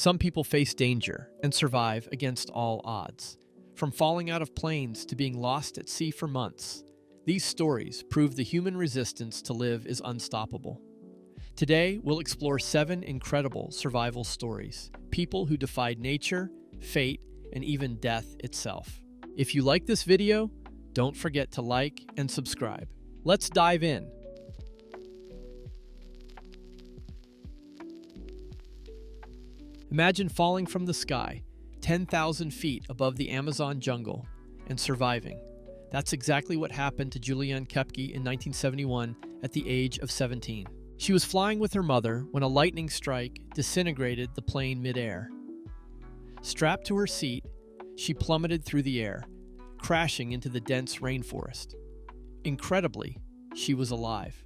Some people face danger and survive against all odds. From falling out of planes to being lost at sea for months, these stories prove the human resistance to live is unstoppable. Today, we'll explore 7 incredible survival stories, people who defied nature, fate, and even death itself. If you like this video, don't forget to like and subscribe. Let's dive in. Imagine falling from the sky, 10,000 feet above the Amazon jungle, and surviving. That's exactly what happened to Juliane Koepcke in 1971 at the age of 17. She was flying with her mother when a lightning strike disintegrated the plane midair. Strapped to her seat, she plummeted through the air, crashing into the dense rainforest. Incredibly, she was alive.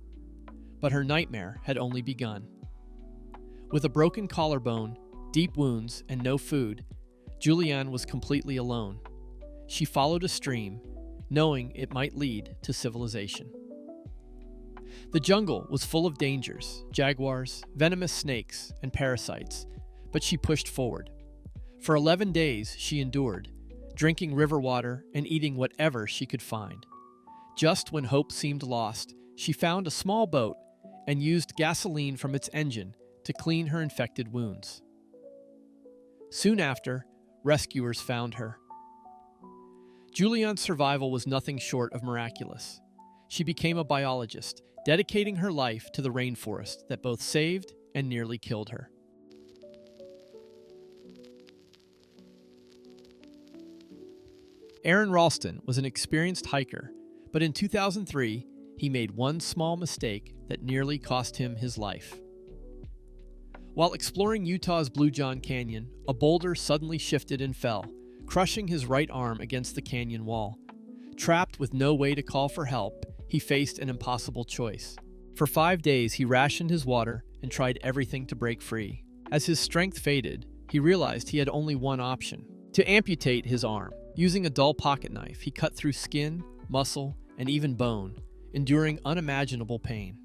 But her nightmare had only begun. With a broken collarbone, deep wounds, and no food, Juliane was completely alone. She followed a stream, knowing it might lead to civilization. The jungle was full of dangers, jaguars, venomous snakes, and parasites, but she pushed forward. For 11 days, she endured, drinking river water and eating whatever she could find. Just when hope seemed lost, she found a small boat and used gasoline from its engine to clean her infected wounds. Soon after, rescuers found her. Juliane's survival was nothing short of miraculous. She became a biologist, dedicating her life to the rainforest that both saved and nearly killed her. Aron Ralston was an experienced hiker, but in 2003, he made one small mistake that nearly cost him his life. While exploring Utah's Blue John Canyon, a boulder suddenly shifted and fell, crushing his right arm against the canyon wall. Trapped with no way to call for help, he faced an impossible choice. For 5 days, he rationed his water and tried everything to break free. As his strength faded, he realized he had only one option: to amputate his arm. Using a dull pocket knife, he cut through skin, muscle, and even bone, enduring unimaginable pain.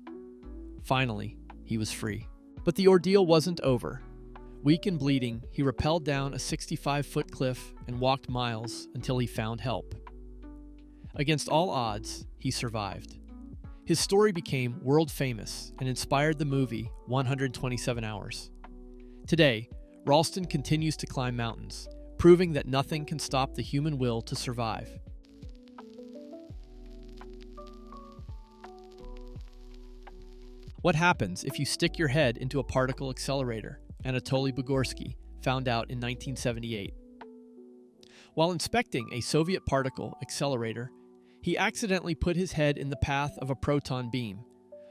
Finally, he was free. But the ordeal wasn't over. Weak and bleeding, he rappelled down a 65-foot cliff and walked miles until he found help. Against all odds, he survived. His story became world famous and inspired the movie 127 Hours. Today, Ralston continues to climb mountains, proving that nothing can stop the human will to survive. What happens if you stick your head into a particle accelerator? Anatoli Bugorski found out in 1978. While inspecting a Soviet particle accelerator, he accidentally put his head in the path of a proton beam,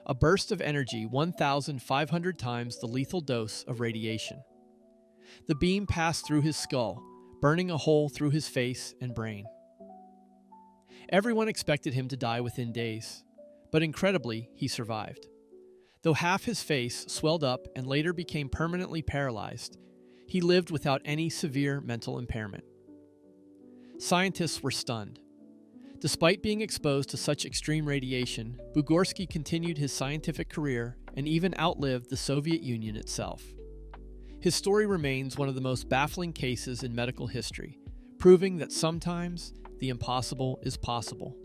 a burst of energy 1,500 times the lethal dose of radiation. The beam passed through his skull, burning a hole through his face and brain. Everyone expected him to die within days, but incredibly, he survived. Though half his face swelled up and later became permanently paralyzed, he lived without any severe mental impairment. Scientists were stunned. Despite being exposed to such extreme radiation, Bugorski continued his scientific career and even outlived the Soviet Union itself. His story remains one of the most baffling cases in medical history, proving that sometimes the impossible is possible.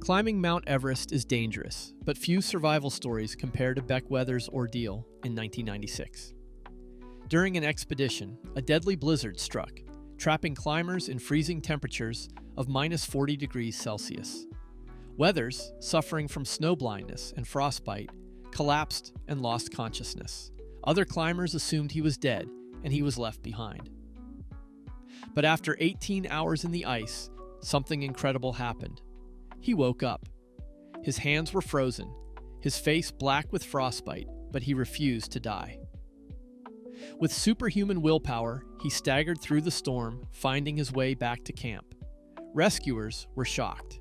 Climbing Mount Everest is dangerous, but few survival stories compare to Beck ordeal in 1996. During an expedition, a deadly blizzard struck, trapping climbers in freezing temperatures of -40 degrees Celsius. Weathers, suffering from snow blindness and frostbite, collapsed and lost consciousness. Other climbers assumed he was dead, and he was left behind. But after 18 hours in the ice, something incredible happened. He woke up. His hands were frozen, his face black with frostbite, but he refused to die. With superhuman willpower, he staggered through the storm, finding his way back to camp. Rescuers were shocked.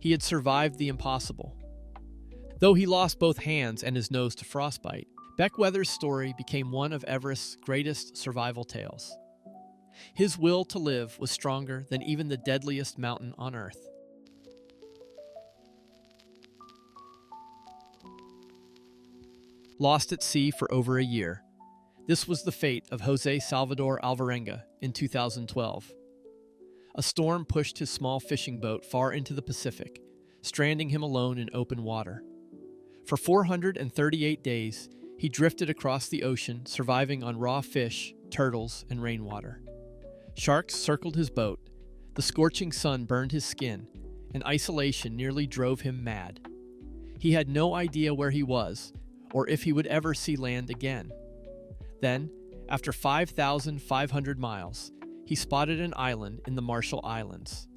He had survived the impossible. Though he lost both hands and his nose to frostbite, Beck's story became one of Everest's greatest survival tales. His will to live was stronger than even the deadliest mountain on Earth. lost at sea for over a year. This was the fate of José Salvador Alvarenga in 2012. A storm pushed his small fishing boat far into the Pacific, stranding him alone in open water. For 438 days, he drifted across the ocean, surviving on raw fish, turtles, and rainwater. Sharks circled his boat, the scorching sun burned his skin, and isolation nearly drove him mad. He had no idea where he was, or if he would ever see land again. Then, after 5,500 miles, he spotted an island in the Marshall Islands.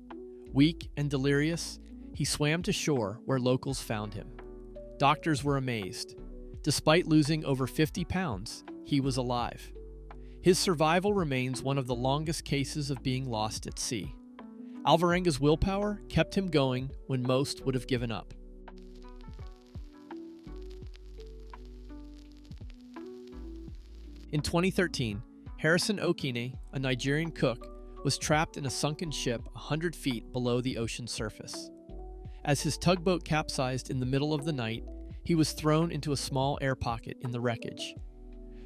Weak and delirious, he swam to shore where locals found him. Doctors were amazed. Despite losing over 50 pounds, he was alive. His survival remains one of the longest cases of being lost at sea. Alvarenga's willpower kept him going when most would have given up. In 2013, Harrison Okene, a Nigerian cook, was trapped in a sunken ship 100 feet below the ocean surface. As his tugboat capsized in the middle of the night, he was thrown into a small air pocket in the wreckage.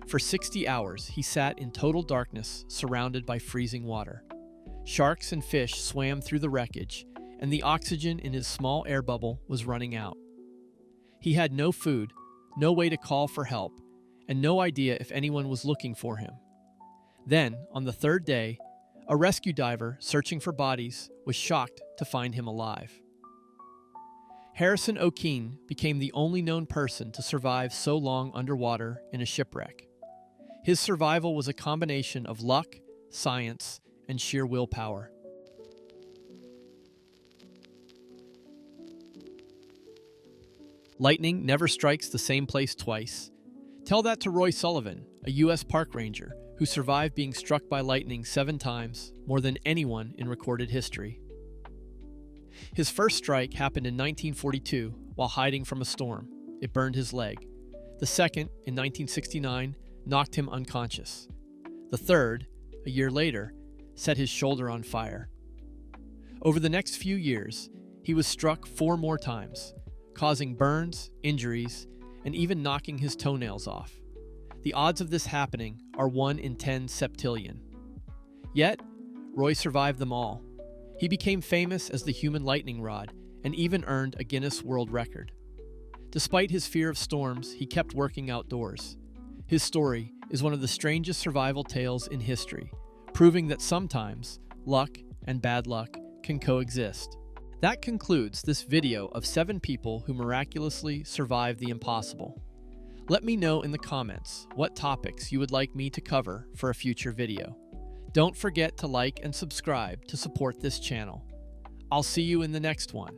For 60 hours, he sat in total darkness, surrounded by freezing water. Sharks and fish swam through the wreckage, and the oxygen in his small air bubble was running out. He had no food, no way to call for help, and no idea if anyone was looking for him. Then, on the third day, a rescue diver searching for bodies was shocked to find him alive. Harrison Okene became the only known person to survive so long underwater in a shipwreck. His survival was a combination of luck, science, and sheer willpower. Lightning never strikes the same place twice. Tell that to Roy Sullivan, a U.S. park ranger who survived being struck by lightning 7 times, more than anyone in recorded history. His first strike happened in 1942 while hiding from a storm. It burned his leg. The second, in 1969, knocked him unconscious. The third, a year later, set his shoulder on fire. Over the next few years, he was struck 4 more times, causing burns, injuries, and even knocking his toenails off. The odds of this happening are 1 in 10 septillion. Yet, Roy survived them all. He became famous as the human lightning rod and even earned a Guinness World Record. Despite his fear of storms, he kept working outdoors. His story is one of the strangest survival tales in history, proving that sometimes luck and bad luck can coexist. That concludes this video of 7 people who miraculously survived the impossible. Let me know in the comments what topics you would like me to cover for a future video. Don't forget to like and subscribe to support this channel. I'll see you in the next one.